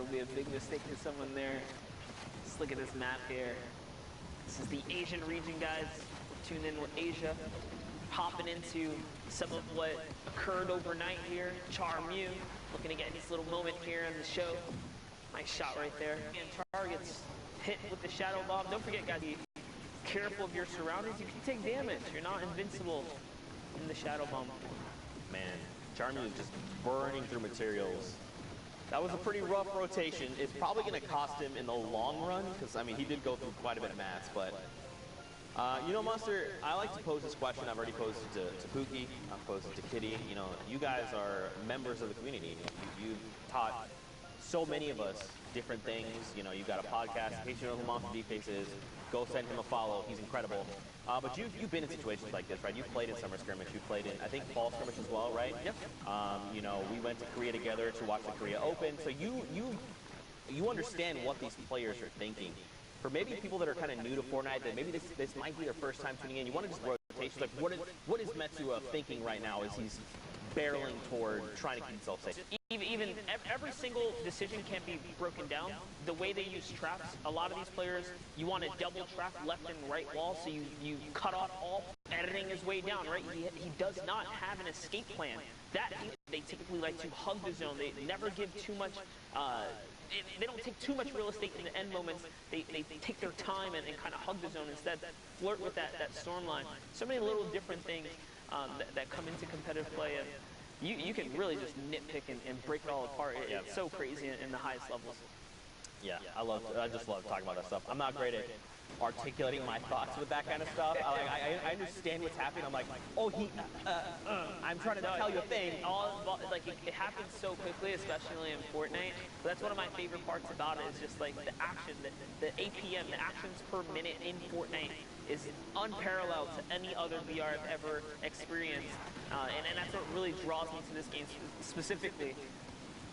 would be a big mistake for someone there. Just look at this map here. This is the Asian region, guys. We're tuned in with Asia. Hopping into some of what occurred overnight here. Char Mew looking to get his little moment here on the show. Nice shot right there. And Char gets hit with the Shadow Bomb. Don't forget, guys, be careful of your surroundings. You can take damage. You're not invincible in the Shadow Bomb. Man, Char Mew is just burning through materials. That was a pretty rough rotation. It's probably going to cost him in the long run, because, I mean, he did go through quite a bit of mats, but... you know, Monster, I like to pose this question. I've already posed it to Pookie. I've posed it to Kitty. You know, you guys are members of the community. You've taught so many of us different things. You know, you've got a podcast. In case you know who Monster D-Face is, go send him a follow. He's incredible. But you've been in situations like this, right? You've played in Summer Skirmish. You've played in, I think, Fall Skirmish as well, right? Yep. You know, we went to Korea together to watch the Korea Open. So you understand what these players are thinking. For maybe people that are kind of new to Fortnite, that maybe this might be their first time tuning in, you want to just rotation. Like, what is Metsu thinking right now as he's barreling toward trying to keep himself safe? Even every single decision can be broken down. The way they use traps, a lot of these players, you want to double trap left and right wall, so you cut off all editing his way down, right? He does not have an escape plan. They typically like to hug the zone. They never give too much. They don't take too much real estate in the end moments. They take their time and kind of hug the zone instead. Flirt with that storm line. So many little different things that come into competitive play. And you can really just nitpick and break it all apart. It's so crazy in the highest levels. Yeah, I just love talking about that stuff. I'm not great at articulating my thoughts with that kind of stuff. I understand what's happening. I'm like, oh, I'm trying to tell you a thing. It happens so quickly, especially in Fortnite. But that's one of my favorite parts about it, is just like the action, the APM, the actions per minute in Fortnite is unparalleled to any other VR I've ever experienced. And that's what really draws me to this game specifically.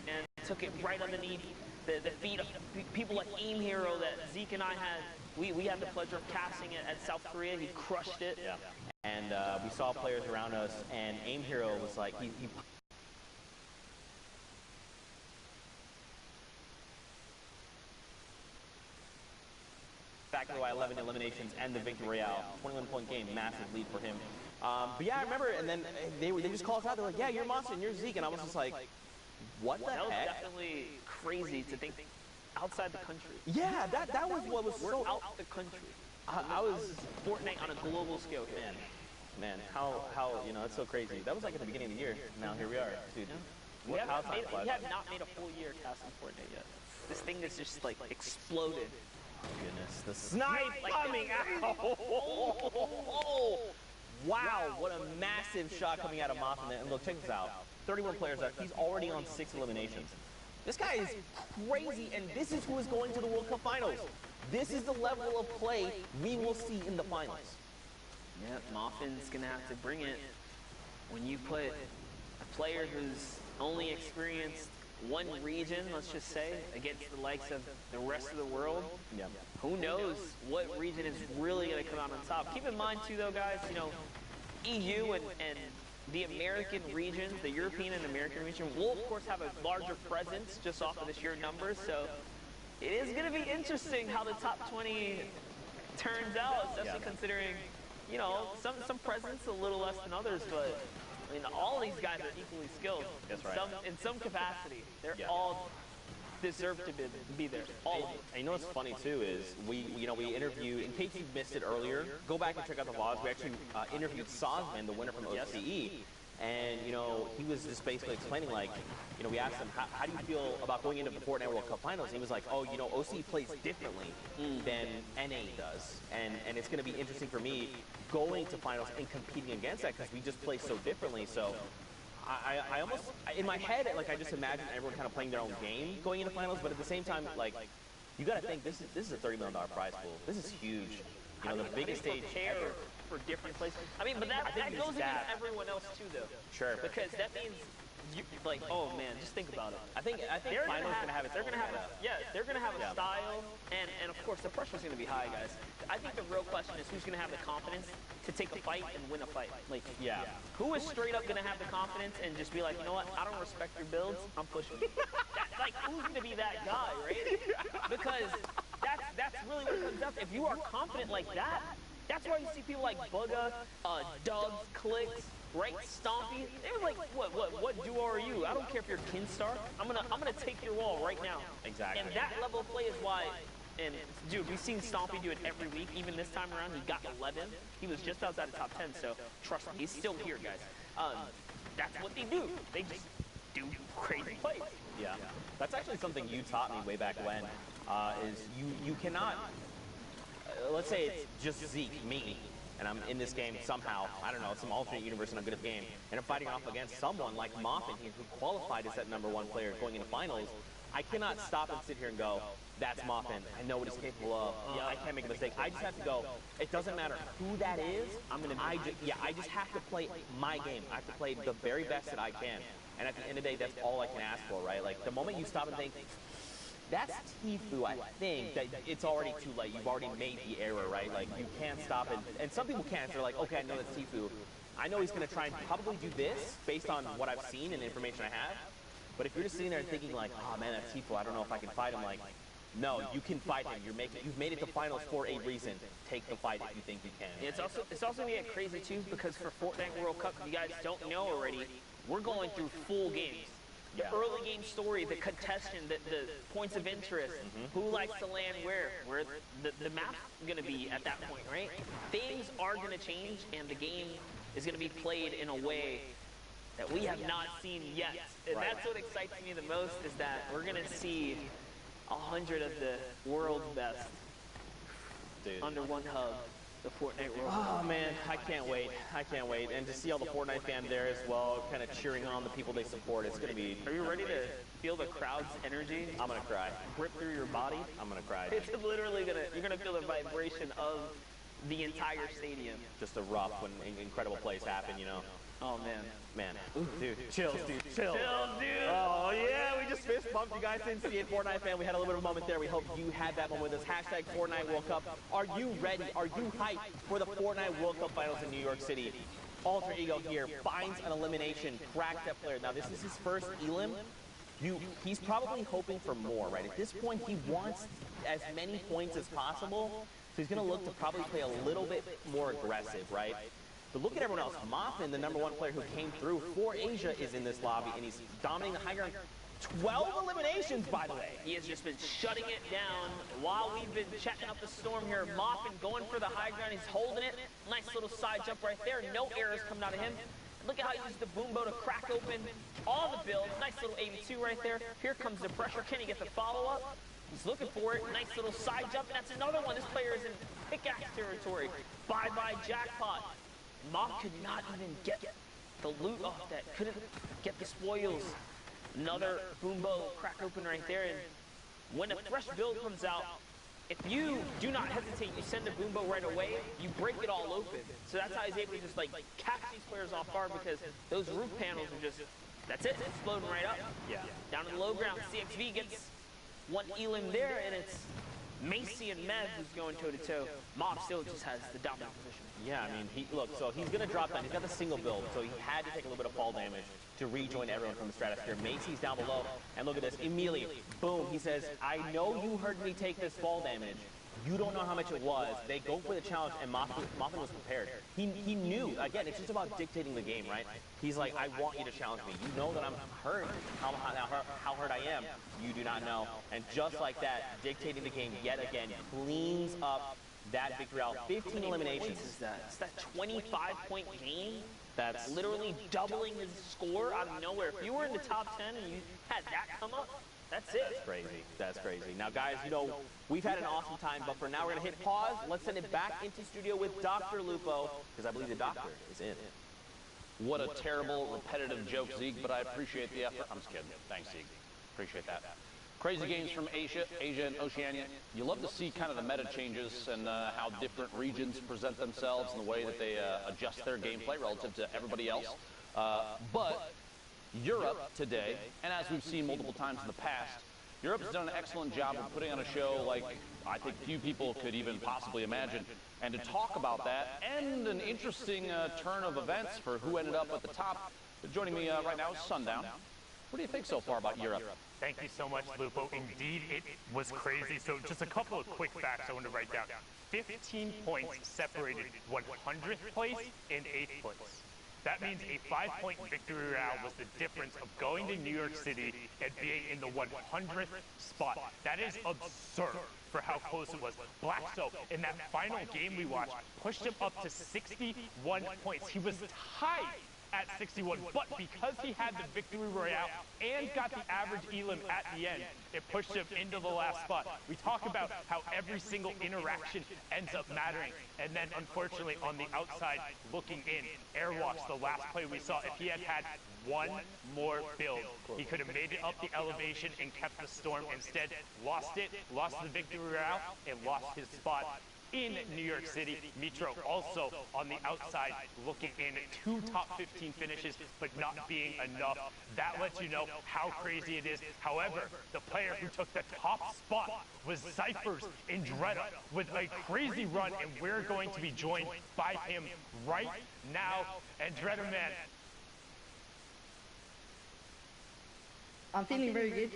And took it right underneath the feet of people like Aim Hero that Zeke and I had. We had the pleasure of casting it at South Korea. He crushed it. Yeah. And we saw players around us, and Aim Hero was like, he back to 11 eliminations and the Victory Royale. 21-point game, massive lead for him. But yeah, I remember, and then they just called us out. They're like, yeah, you're Monster and you're Zeke. And I was just like, what the heck? That was definitely crazy to think outside the country. Yeah, that was what was so... We're out the country. I was... Fortnite on a global scale here. Man, how, you know, it's so crazy. That was like at the beginning of the year. Now here we are, dude. We have not made a full year casting Fortnite yet. This thing is just like exploded. Oh, goodness. The snipe coming out! Wow, what a massive shot coming out of Mothman. And look, check this out. 31 players left. He's already on 6 eliminations. This guy is crazy, and this is who is going to the World Cup Finals. This is the level of play we will see in the finals. Yeah, Moffin's going to have to bring it. When you put a player who's only experienced one region, let's just say, against the likes of the rest of the world, who knows what region is really going to come out on top. Keep in mind, too, though, guys, you know, EU and the American regions, the European and American region, will, of course, have a larger presence just off of the sheer numbers. So it is going to be interesting how the top 20 turns out, especially considering, you know, some presence a little less than others, but I mean, all these guys are equally skilled. That's right. In some capacity. They're all deserve to be there. All of them. And you know what's funny too is we interviewed, in case you missed it earlier, go back and check out the vlogs. We actually interviewed Sozman, the winner from OCE, and you know he was just basically explaining, like, you know, we asked him how do you feel about going into the Fortnite World Cup Finals, and he was like, oh, you know, OCE plays differently than NA does, and it's going to be interesting for me going to finals and competing against that because we just play so differently. So I almost, in my head, like, I just imagine everyone kind of playing their own game going into finals, but at the same time, like, you got to think this is a $30 million prize pool. This is huge. You know, the biggest stage ever. For different places. I mean, but that goes against everyone else too, though. Sure. Because that means like, oh man, just think about it. I think finals gonna have it. They're gonna have a style, and of course the pressure's gonna be high, guys. I think the real question is who's gonna have the confidence to take a fight and win a fight. Like, who is straight up gonna have the confidence and just be like, you know what, I don't respect your builds, I'm pushing you. Like, who's gonna be that guy, right? Because that's really what it comes down to. If you are confident like that, that's why you see people like Bugga, Dubs, Clicks, right? Stompy. They were like, what duo are you? I don't care if you're Kinstar. I'm gonna take your wall right now. Exactly. And that level of play is why. And dude, we've seen Stompy do it every week. Even this time around, he got 11. He was just outside the top 10. So trust me, he's still here, guys. That's what they do. They just do crazy plays. Yeah. That's actually something you taught me way back when. Is you cannot. Let's say it's just Zeke, me, and I'm in this game somehow. I don't know, it's some alternate universe, and I'm good at the game, and I'm fighting off against someone like Moffin here, who qualified as that #1 player going into finals. I cannot stop and sit here and go, that's Moffin. I know what he's capable of. I can't make a mistake. I just have to go. It doesn't matter who that is. I just have to play my game. I have to play the very best that I can. And at the end of the day, that's all I can ask for, right? Like, the moment you stop and think, that's Tfue, I think, that it's already too late. You've already made the error, right? Like, you can't stop it. And some people can't. They're like, okay, I know that's Tfue. I know he's going to try and probably do this based on what I've seen and the information I have. But if you're just sitting there and thinking like, oh man, that's Tfue, I don't know if I can fight him, like, no, you can fight him. You've made it to finals for a reason. Take the fight if you think you can. It's also going to get crazy too, because for Fortnite World Cup, if you guys don't know already, we're going through full games. The early game story, the contestation, the points of interest, who likes to land where the map's going to be at that point, right? Things are going to change, and the game is going to be played in a way that we have not seen yet. And that's what excites me the most, is that we're going to see 100 of the world's best under one hub. The Fortnite World Cup. Oh man, I can't wait. I can't wait. And to see all the Fortnite fans there as well, kind of cheering on the people they support, it's going to be... Are you ready to feel the crowd's energy? I'm going to cry. Rip through your body? I'm going to cry. It's literally you're going to feel the vibration of the entire stadium. Just a rough when incredible plays happen, you know. Oh man. Man. Dude, chills, dude. Chills, dude. Oh yeah, we just fist bumped. You guys didn't see it, Fortnite fan. We had a little bit of a moment there. We hope you had that moment with us. Hashtag Fortnite World Cup. Are you ready? Are you hyped for the Fortnite World Cup Finals in New York City? Alter Ego here finds an elimination, cracks that player. Now this is his first elim. He's probably hoping for more, right? At this point, he wants as many points as possible. So he's going to look to probably play a little bit more aggressive, right? But look at everyone else. Moffin, the #1 player who came through for Asia, is in this lobby, and he's dominating the high ground. 12 eliminations, by the way. He has just been shutting it down while we've been checking up the storm here. Moffin going for the high ground. He's holding it. Nice little side jump right there. No errors coming out of him. Look at how he uses the boom bow to crack open all the builds. Nice little 82 right there. Here comes the pressure. Can he get the follow-up? He's looking for it. Nice little side jump. That's another one. This player is in pickaxe territory. Bye-bye jackpot. Moff could not even get the loot off that. Couldn't get the spoils. Another boom bow crack open right there. And when a fresh build comes out, if you do not hesitate, you send the boom bow right away, you break it all open. So that's how he's able to just like catch these players off guard, because those roof panels are just, that's it, exploding right up. Yeah. Down to the low ground, CXV gets one elim there, and it's Macy and Mev who's going toe-to-toe. Mob still just has the dominant position. Yeah, I mean, look, so he's going to drop down. He's got the single build, so he had to take a little bit of fall damage to rejoin everyone from the stratosphere. Macy's down below, and look at this. Immediately, boom, he says, I know you heard me take this fall damage. You don't know how much it was. They go for the challenge, and Moffin was prepared. He knew. Again, it's just about dictating the game, right? He's like, I want you to challenge me. You know that I'm hurt, how hurt I am. You do not know. And just like that, dictating the game yet again, cleans up that victory out. 15 eliminations. Is that? It's that 25-point game. That's literally doubling his score out of nowhere. If you were in the top 10 and you had that come up, that's it. That's crazy. That's crazy. Now, guys, you know, we've had an awesome time, but for now, we're going to hit pause. Let's send it back into studio with Dr. Lupo, because I believe the doctor is in. What a terrible, repetitive joke, Zeke, but I appreciate the effort. I'm just kidding. Thanks, Zeke. Appreciate that. Crazy games from Asia and Oceania. You love to see kind of the meta changes and how different regions present themselves and the way that they adjust their gameplay relative to everybody else. But Europe today, and as we've seen multiple times in the past, Europe's done an excellent job of putting on a show like I think few people could even possibly imagine. And to talk about that and an interesting turn of events for who ended up at the top, joining me right now is Sundown. What do you think so far about Europe? Thank you so much, Lupo. Indeed, it was crazy. So just a couple of quick facts I want to write down. 15 points separated 100th place and 8th place. That means a 5-point victory round was the difference of going to New York City and being in the 100th spot. That is absurd for how close it was. Blackstone, in that final game we watched, pushed him up to 61 points. He was tied at 61, but because he had the victory royale and got the average elim at the end, it pushed him into the last spot. We talk about how every single interaction ends up mattering, and then unfortunately on the outside looking in, Airwalks, the last play we saw, if he had had one more build, he could have made it up the elevation and kept the storm. Instead, lost it, lost the victory royale, and lost his spot in New York City. Mitro also on the outside looking in, 2 top 15 finishes, but not being enough. That lets you know how crazy it is. However, the player who took the top spot was Cypher's Andretta with a crazy run, and we're going to be joined by him right now. Andretta, man. I'm feeling very good.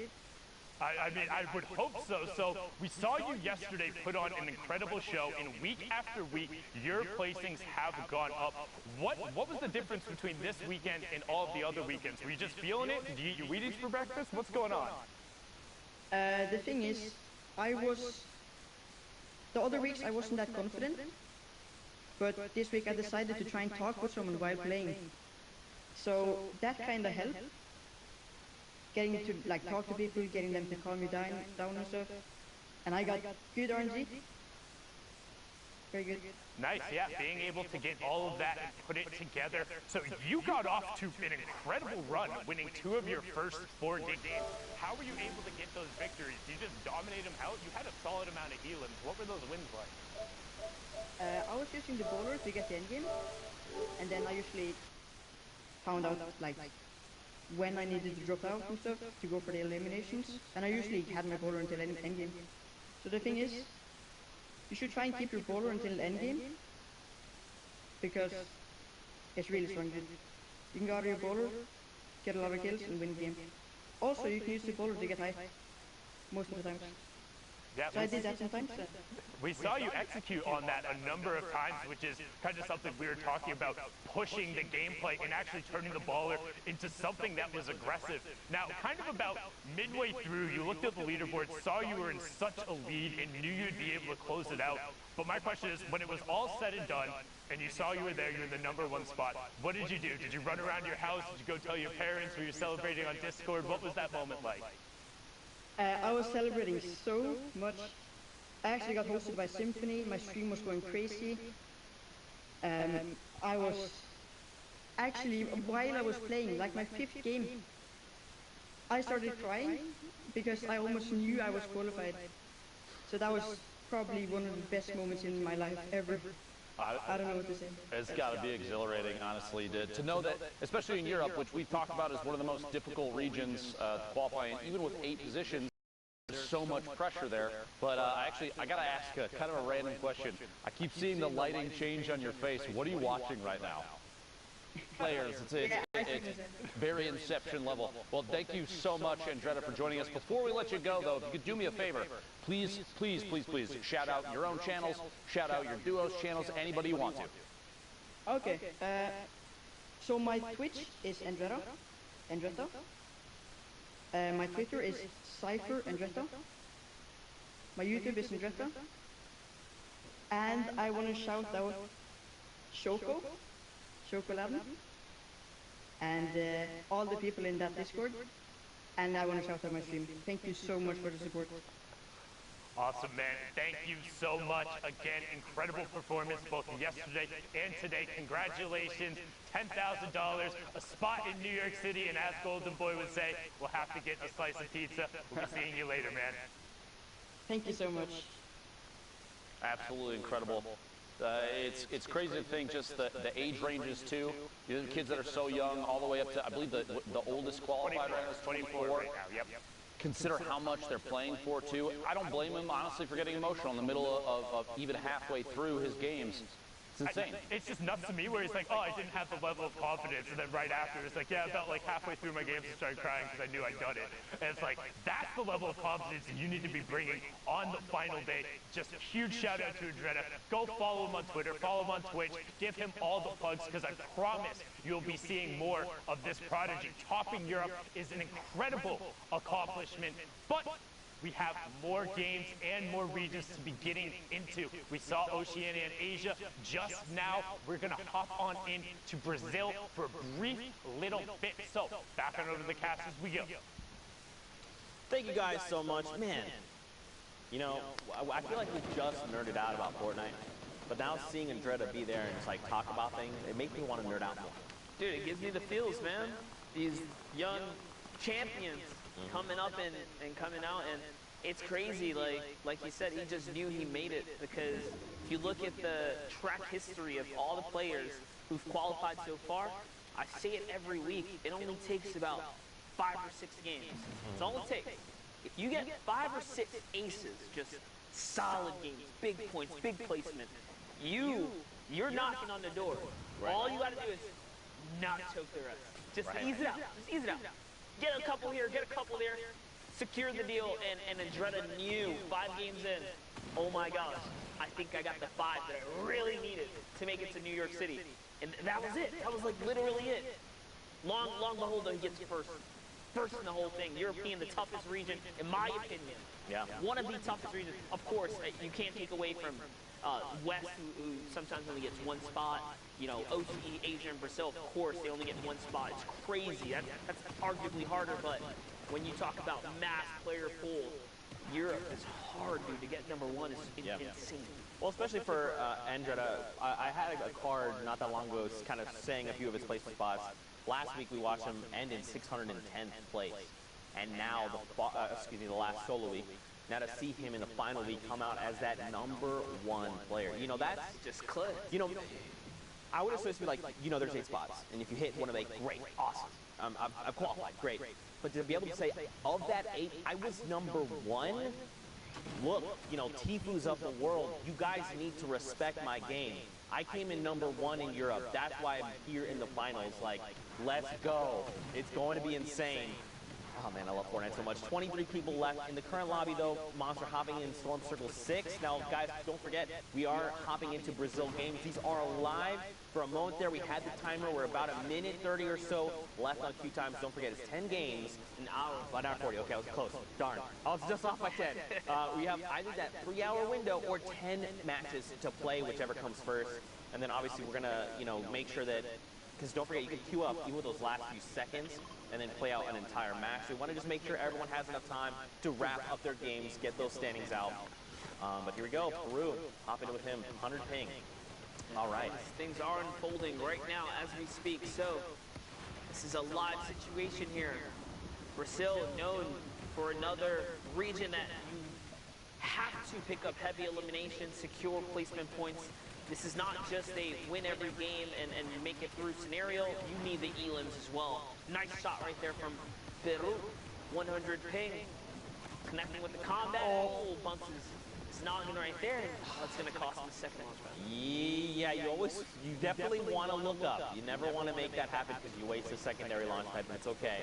I mean, I would hope so. So we saw you yesterday put on an incredible show, and week after week, your placings have gone up. What was the difference between this weekend and all of the other weekends? Were you just feeling it? Did you eat your Wheaties for breakfast? What's going on? The thing is, the other weeks I wasn't that confident, but this week I decided to try and talk with someone while playing. So that kind of helped. Getting to talk to people, getting them to calm you down and stuff. And I got good RNG. Very good. Nice, yeah, being able to get all of that and put it together. So you got off to an incredible run, winning 2 of your first 4 games. How were you able to get those victories? Did you just dominate them out? You had a solid amount of elims. What were those wins like? I was using the bowler to get the endgame, and then I usually found out when I needed to drop out and stuff to go for the eliminations, and I usually had my bowler until endgame. So the thing is, you should try and keep your bowler until endgame, because it's really strong. You can go out of your bowler, get a lot of kills, and win the game. Also, you can use the bowler to get high, most of the times. Yeah, so I did that sometimes. We saw you execute on that a number of times, which is kind of something we were talking about, pushing the gameplay and actually turning the baller into something that was aggressive. Now, kind of about midway through, you looked at the leaderboard, saw you were in such a lead, and knew you'd be able to close it out. But my question is, when it was all said and done, and you saw you were there, you're in the #1 spot, what did you do? Did you run around your house? Did you go tell your parents? Were you celebrating on Discord? What was that moment like? I was celebrating so much. I actually got hosted by Symphony. My stream was going crazy. I was actually, while I was playing, like my 5th game, I started crying because I almost knew I was qualified. So that was probably one of the best moments in my life ever. I don't know what to say. It's got to be exhilarating, honestly, to know that, especially in Europe, which we've talked about as one of the most difficult regions to qualify in, even with 8 positions. There's so much pressure there. But I got to ask kind of a random question. I keep seeing the lighting change on your face. What are you watching right now? Players, it's very Inception level. Well, thank you so much, Andretta, for joining us. Before we let you go, though, if you could do me a favor, please shout out your own channels, shout out your duo's channels, anybody you want to. Okay. So my Twitch is Andretta. My Twitter is Cypher Andretta. My YouTube is Andretta. And I want to shout out Shoko Laden, and all the people in that Discord. And I want to shout out my stream. Thank you so much for the support. Awesome, man. Thank you so much. Again, incredible performance both yesterday and today. Congratulations. $10,000, a spot in New York City, and as Golden Boy would say, we'll have to get a slice of pizza. We'll be seeing you later, man. Thank you so much. Absolutely incredible. It's crazy to think just the age ranges too. You know, the kids that are so young, all the way up to, I believe the oldest qualified right now is 24. Right now, yep. Consider how much they're playing for too. I don't blame him honestly for getting emotional in the middle of even halfway through his games. It's insane. It's just nuts to me where he's like, oh, I didn't have the level of confidence, and then right after it's like, yeah, about like halfway through my games I started crying because I knew I'd done it. And it's like, that's the level of confidence that you need to be bringing on the final day. Just a huge shout out to Andretta. Go follow him on Twitter, follow him on Twitch, give him all the plugs, because I promise you'll be seeing more of this prodigy. Topping Europe is an incredible accomplishment, but we have more games and more regions to be getting into. We saw Oceania and Asia just now. We're going to hop on into Brazil for a brief little bit. So, back on over to the cast as we go. Thank you guys so much. Man, you know, I feel like we just nerded out about Fortnite, but now seeing Andretta be there and just like talk about things, it makes me want to nerd out more. Dude, it gives me the feels, man. These young champions coming up and coming out, and it's crazy. Like you said, he just knew he made it, because if you look at the track history of all the players who've qualified so far, I say it every week, it only takes about 5 or 6 games. That's all it takes. If you get 5 or 6 aces, just solid games, big points, big placement, you're knocking on the door. Right. All you gotta do is not choke the rest. Just ease it out. Just ease it out. Get a couple here, get a couple there. Secure the deal, and Andretta knew 5 games in, oh my gosh, I think I got the 5 that I really needed to make it to New York City. And that was it. That was like literally it. Long behold, though, he gets first in the whole thing. European, the toughest region, in my opinion. Yeah. One of the toughest regions. Of course, you can't take away from West, who sometimes only gets 1 spot. You know, OCE, Asia, and Brazil, of course, they only get 1 spot. It's crazy. That's arguably harder, but when you talk about mass player pool, Europe is hard, dude. To get #1 is insane. Well, especially for Andretta, I had a card not that long ago kind of saying a few of his placement spots. Last week we watched him end in 610th place, and now the last solo week. Now to see him in the final week come out as that #1 player, you know, that's just clip. You know, I would assume to be like, you know, there's 8 spots, and if you hit one of 8, great, awesome. I've qualified, great. But to be able to say, of that 8, I was #1. Look, you know, Tifu's of the world. You guys need to respect my game. I came in #1 in Europe. That's why I'm here in the finals. Like, let's go. It's going to be insane. Oh man, I love Fortnite so much. 23 people left in the current lobby though. Monster hopping in Storm Circle 6. Now guys, don't forget, we are hopping into Brazil games. These are live. For a moment there, we had the timer. We're about 1:30 or so left on queue times. Don't forget, it's 10 games. An hour. An hour 40. Okay, I was close. Darn. I was just off by 10. We have either that 3-hour window or 10 matches to play, whichever comes first. And then obviously we're gonna, you know, make sure that, because don't forget, you can queue up even with those last few seconds and then play out an entire match. We want to just make sure everyone has enough time to wrap up their games, get those standings out. But here we go, Peru, hopping in with him, 100 ping. All right. Things are unfolding right now as we speak. So this is a live situation here. Brazil, known for another region that you have to pick up heavy elimination, secure placement points. This is not just a win every game and make it through scenario. You need the elims as well. Nice shot right there from Peru. 100 ping. Connecting with the combat. Oh, bumps his noggin right there. That's going to cost him the second launch pad. Yeah, you definitely want to look up. You never want to make that happen because you waste the secondary launch pad, but it's okay.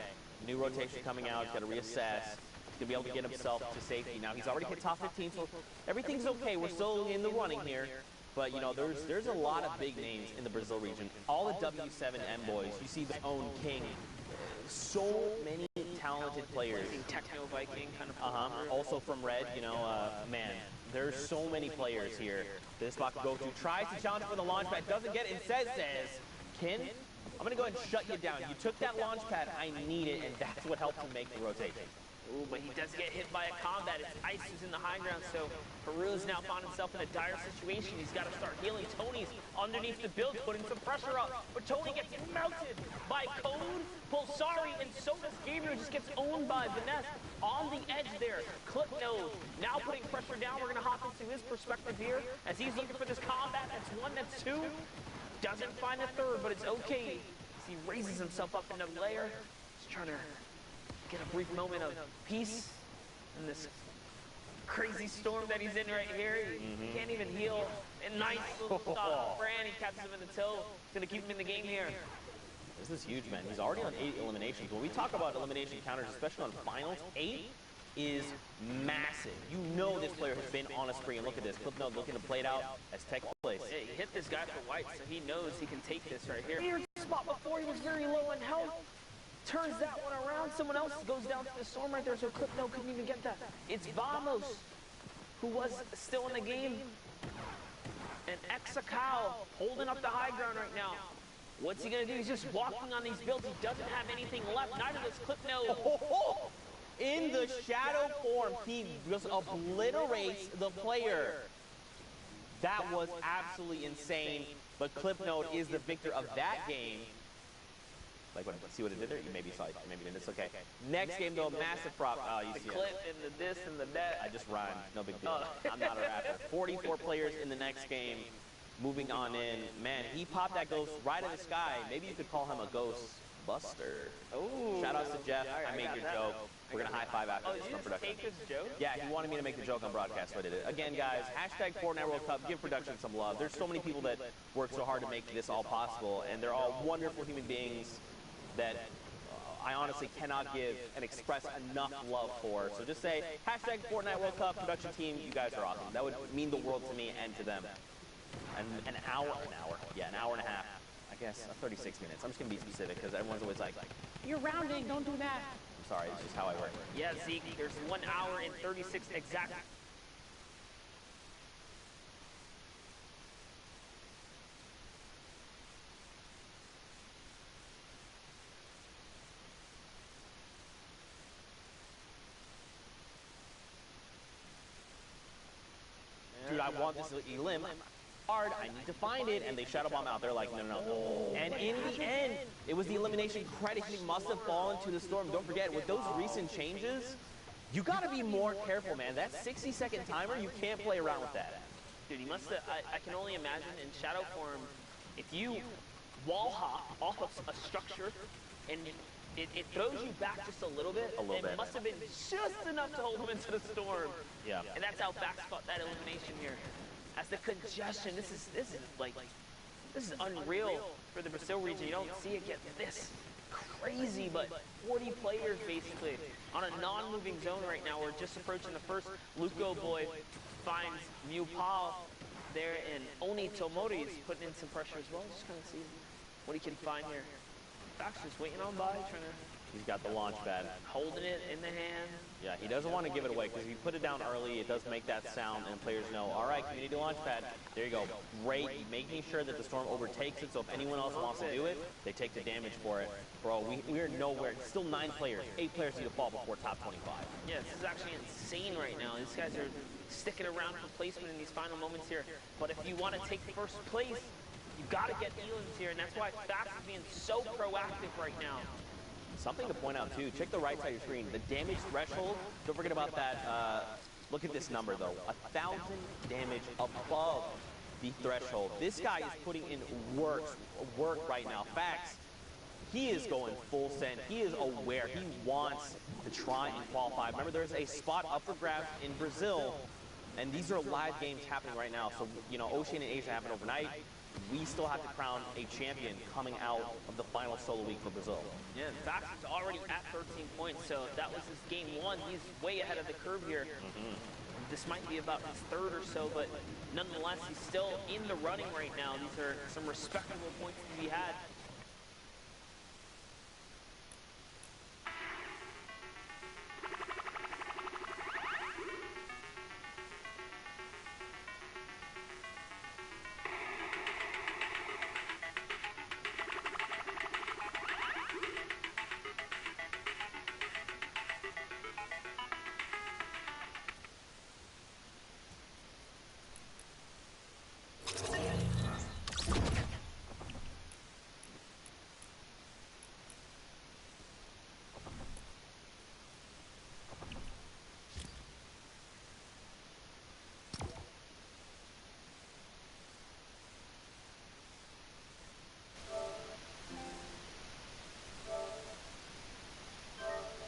New rotation coming out. He's got to reassess. He's going to be able to get himself to safety. Now, he's already hit top 15, so everything's okay. We're still in the running here. But, you know, there's a lot of big names in the Brazil region. All the W7M boys. You see the own King. So many talented players. Techno Viking kind of. Also from Red, you know, man, there's so many players here. This spot can go to. Tries to challenge for the launch pad. Doesn't get it. Says, Kin, I'm going to go ahead and shut you down. You took that launch pad. I need it, and that's what helped him make the rotation. Ooh, but he does get hit by a combat. It's Ice who's in the high ground, so Peru's now found himself in a dire situation. He's got to start healing. Tony's underneath the build, putting some pressure up. But Tony gets melted by Code, Pulsari, and so does Gabriel. Just gets owned by Vanessa on the edge there. Clip node now putting pressure down. We're going to hop into his perspective here as he's looking for this combat. That's one, that's two. Doesn't find a third, but it's okay. As he raises himself up in the layer. He's trying to get a brief moment of peace in this crazy storm that he's in right here. He can't even heal. And nice little stop. Fran, he catches him in the toe. He's going to keep him in the game here. This is huge, man. He's already on 8 eliminations. When we talk about elimination counters, especially on finals, 8 is massive. You know this player has been on a spree. And look at this. Clip note looking to play it out as Tech plays. Yeah, he hit this guy for white, so he knows he can take this right here. Weird spot before, he was very low in health. Turns that one around. Someone else goes down to the storm right there, so Clip note couldn't even get that. It's Vamos, who was still in the game. And Exakao holding up the high ground right now. What's he gonna do? He's just walking on these builds. He doesn't have anything left. Neither does Clip note. In the shadow form, he just obliterates the player. That was absolutely insane. But Clip note is the victor of that game. Like, what, see what it did there? You maybe saw it, maybe didn't. It's okay. Next game, though, massive prop. You see the clip and the this and the that. I just rhymed. No big deal. I'm not a rapper. 44 players in the next game. Moving on in. Man, he popped that ghost right in the sky. Maybe you could call him a ghost buster. Oh. Shout out to Jeff. I made your joke. We're going to high five after this from production. Take his joke? Yeah, he wanted me to make the joke on broadcast, so I did it. Again, guys, hashtag Fortnite World Cup. Give production some love. There's so many people that work so hard to make this all possible, and they're all wonderful human beings that I honestly cannot give and express enough love for. So just say, hashtag Fortnite World Cup production team, you guys are awesome. That would mean the world to me and to them. And an hour and a half, I guess, 36 minutes. I'm just going to be specific because everyone's always like, you're rounding, don't do that. I'm sorry, it's just how I work. Yeah, Zeke, there's 1 hour and 36 exact. Dude, I want this elim hard. I need to find it, and they shadow bomb out. They're like, no. And in the end, it was the elimination credit. He must have fallen to the storm. Don't forget, with those recent changes, you got to be more careful, man. That 60-second timer, you can't play around with that. Dude, he must have. I can only imagine in shadow form, if you wall hop off of a structure and it throws you back just a little bit. It must have been just enough to hold him into the storm. Yeah. And that's how backspot that elimination here. As the congestion, this is unreal for the Brazil region. You don't see it get this crazy, but 40 players basically on a non-moving zone right now. We're just approaching the first. Luco boy finds Mupal there, and Oni Tomori is putting in some pressure as well. Just kind of see what he can find here. Fox just waiting on by, trying to. He's got the launch pad. Holding it in the hand. Yeah, he doesn't want to give it away because if you put it down early, it does make that sound, and players know, all right, community launch pad, there you go. Great, making sure that the storm overtakes it, so if anyone else wants to do it, they take the damage for it. Bro, we are nowhere. It's still 9 players. 8 players need to fall before top 25. Yeah, this is actually insane right now. These guys are sticking around for placement in these final moments here. But if you want to take first place, you got to get elims here, and that's why Fax is being so proactive right now. Something to point out too, check the right side of your screen. The damage threshold, don't forget about that. Look at this number though, 1,000 damage above the threshold. This guy is putting in work right now. Fax, he is going full send. He is aware. He wants to try and qualify. Remember, there's a spot up for grabs in Brazil, and these are live games happening right now. So, you know, Oceania and Asia happen overnight. We still have to crown a champion coming out of the final solo week for Brazil. Yeah, Fax is already at 13 points, so if that was his game 1. He's way ahead of the curve here. This might be about his 3rd or so, but nonetheless, he's still in the running right now. These are some respectable points to be had.